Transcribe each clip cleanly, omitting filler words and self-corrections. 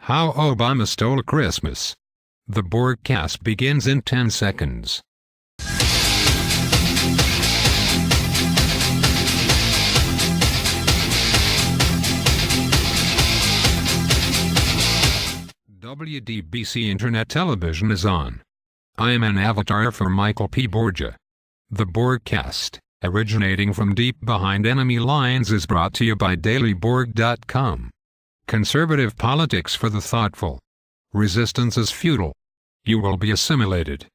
How Obama Stole Christmas. The broadcast begins in 10 seconds. WDBC Internet Television is on. I am an avatar for Michael P. Borgia. The broadcast, originating from deep behind enemy lines, is brought to you by dailyborg.com. Conservative politics for the thoughtful. Resistance is futile. You will be assimilated.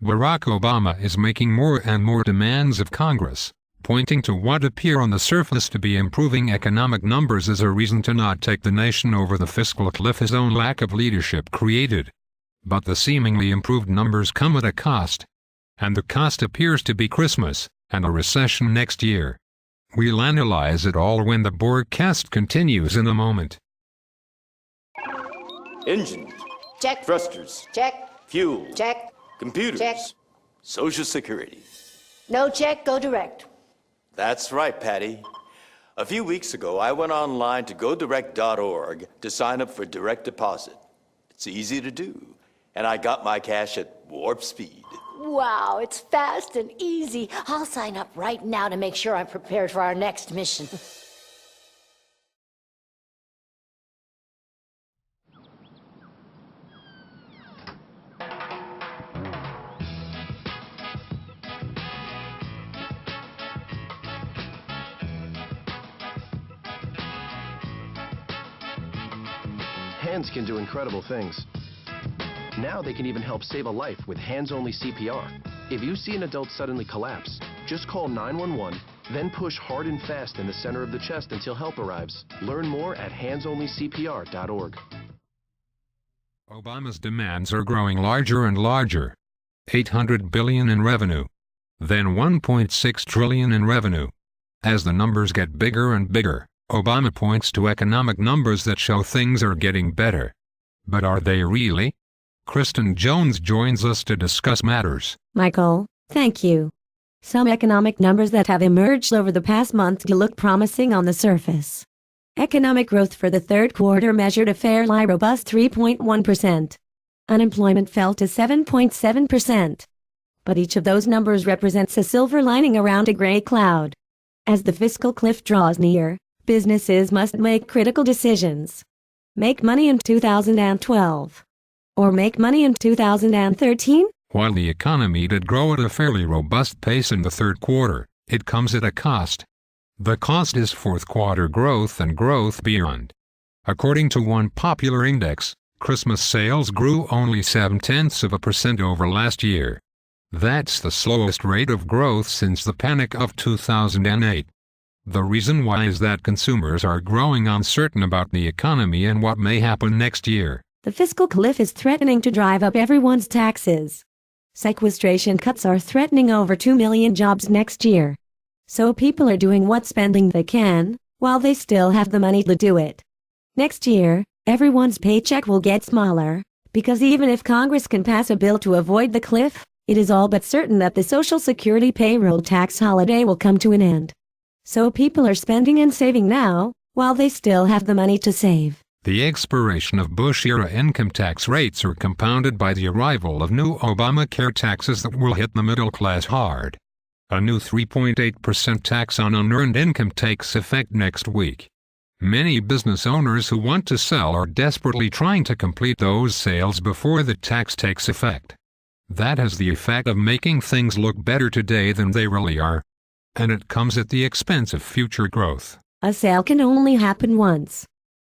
Barack Obama is making more and more demands of Congress, pointing to what appear on the surface to be improving economic numbers as a reason to not take the nation over the fiscal cliff his own lack of leadership created. But the seemingly improved numbers come at a cost. And the cost appears to be Christmas, and a recession next year. We'll analyze it all when the broadcast continues in a moment. Engines. Check. Thrusters. Check. Fuel. Check. Computers. Check. Social Security. No check, go direct. That's right, Patty. A few weeks ago, I went online to godirect.org to sign up for direct deposit. It's easy to do, and I got my cash at warp speed. Wow, it's fast and easy. I'll sign up right now to make sure I'm prepared for our next mission. Hands can do incredible things. Now they can even help save a life with hands-only CPR. If you see an adult suddenly collapse, just call 911, then push hard and fast in the center of the chest until help arrives. Learn more at handsonlycpr.org. Obama's demands are growing larger and larger. $800 billion in revenue. Then $1.6 trillion in revenue. As the numbers get bigger and bigger, Obama points to economic numbers that show things are getting better. But are they really? Kristen Jones joins us to discuss matters. Michael, thank you. Some economic numbers that have emerged over the past month do look promising on the surface. Economic growth for the third quarter measured a fairly robust 3.1%. Unemployment fell to 7.7%. But each of those numbers represents a silver lining around a gray cloud. As the fiscal cliff draws near, businesses must make critical decisions. Make money in 2012. Or make money in 2013? While the economy did grow at a fairly robust pace in the third quarter, it comes at a cost. The cost is fourth quarter growth and growth beyond. According to one popular index, Christmas sales grew only 0.7% over last year. That's the slowest rate of growth since the panic of 2008. The reason why is that consumers are growing uncertain about the economy and what may happen next year. The fiscal cliff is threatening to drive up everyone's taxes. Sequestration cuts are threatening over 2 million jobs next year. So people are doing what spending they can, while they still have the money to do it. Next year, everyone's paycheck will get smaller, because even if Congress can pass a bill to avoid the cliff, it is all but certain that the Social Security payroll tax holiday will come to an end. So people are spending and saving now, while they still have the money to save. The expiration of Bush-era income tax rates are compounded by the arrival of new Obamacare taxes that will hit the middle class hard. A new 3.8% tax on unearned income takes effect next week. Many business owners who want to sell are desperately trying to complete those sales before the tax takes effect. That has the effect of making things look better today than they really are. And it comes at the expense of future growth. A sale can only happen once.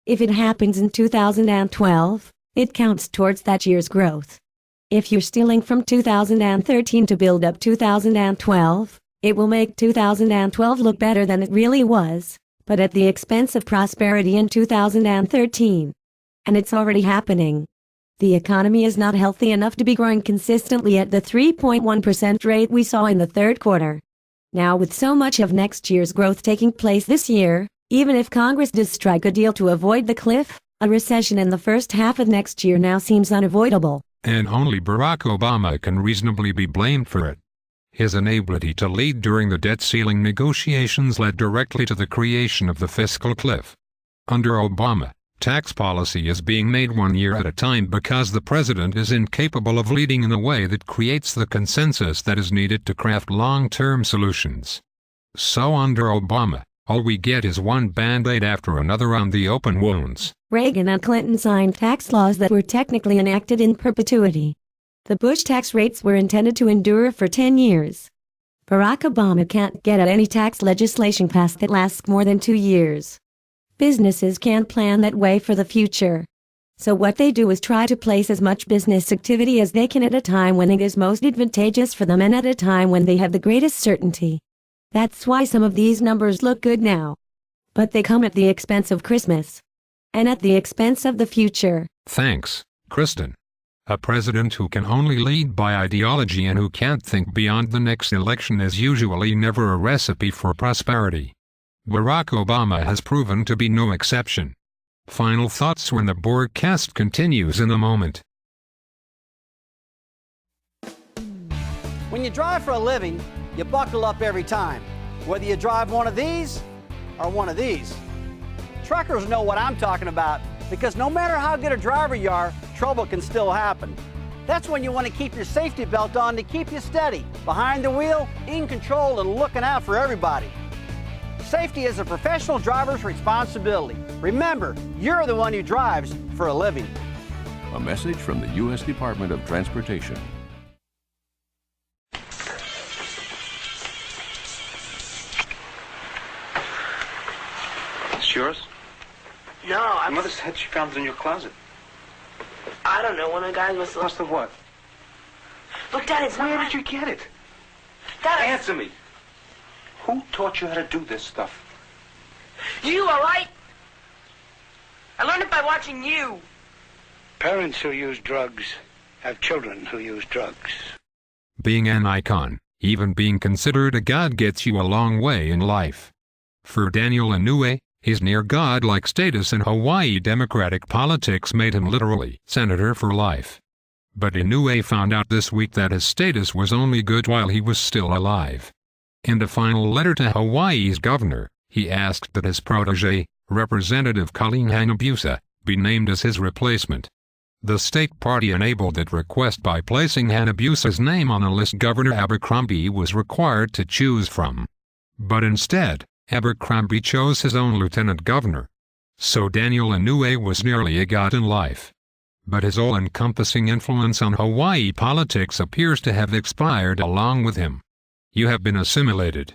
If it happens in 2012, it counts towards that year's growth. If you're stealing from 2013 to build up 2012, it will make 2012 look better than it really was, but at the expense of prosperity in 2013. And it's already happening. The economy is not healthy enough to be growing consistently at the 3.1% rate we saw in the third quarter. Now, with so much of next year's growth taking place this year, even if Congress does strike a deal to avoid the cliff, a recession in the first half of next year now seems unavoidable. And only Barack Obama can reasonably be blamed for it. His inability to lead during the debt ceiling negotiations led directly to the creation of the fiscal cliff. Under Obama, Tax policy is being made 1 year at a time because the president is incapable of leading in a way that creates the consensus that is needed to craft long-term solutions. So under Obama, all we get is one band-aid after another on the open wounds. Reagan and Clinton signed tax laws that were technically enacted in perpetuity. The Bush tax rates were intended to endure for 10 years. Barack Obama can't get any tax legislation passed that lasts more than 2 years. Businesses can't plan that way for the future. So what they do is try to place as much business activity as they can at a time when it is most advantageous for them and at a time when they have the greatest certainty. That's why some of these numbers look good now. But they come at the expense of Christmas. And at the expense of the future. Thanks, Kristen. A president who can only lead by ideology and who can't think beyond the next election is usually never a recipe for prosperity. Barack Obama has proven to be no exception. Final thoughts when the broadcast continues in a moment. When you drive for a living, you buckle up every time, whether you drive one of these or one of these. Truckers know what I'm talking about because no matter how good a driver you are, trouble can still happen. That's when you want to keep your safety belt on to keep you steady, behind the wheel, in control, and looking out for everybody. Safety is a professional driver's responsibility. Remember, you're the one who drives for a living. A message from the U.S. Department of Transportation. It's yours? No, My mother said she found it in your closet. I don't know. One of the guys must Must have what? Look, Dad, it's Where not... did you get it? Dad, Answer me. Who taught you how to do this stuff? You, all right? I learned it by watching you. Parents who use drugs have children who use drugs. Being an icon, even being considered a god, gets you a long way in life. For Daniel Inouye, his near-god-like status in Hawaii Democratic politics made him literally senator for life. But Inouye found out this week that his status was only good while he was still alive. In a final letter to Hawaii's governor, he asked that his protege, Representative Colleen Hanabusa, be named as his replacement. The state party enabled that request by placing Hanabusa's name on a list Governor Abercrombie was required to choose from. But instead, Abercrombie chose his own lieutenant governor. So Daniel Inouye was nearly a god in life. But his all-encompassing influence on Hawaii politics appears to have expired along with him. You have been assimilated.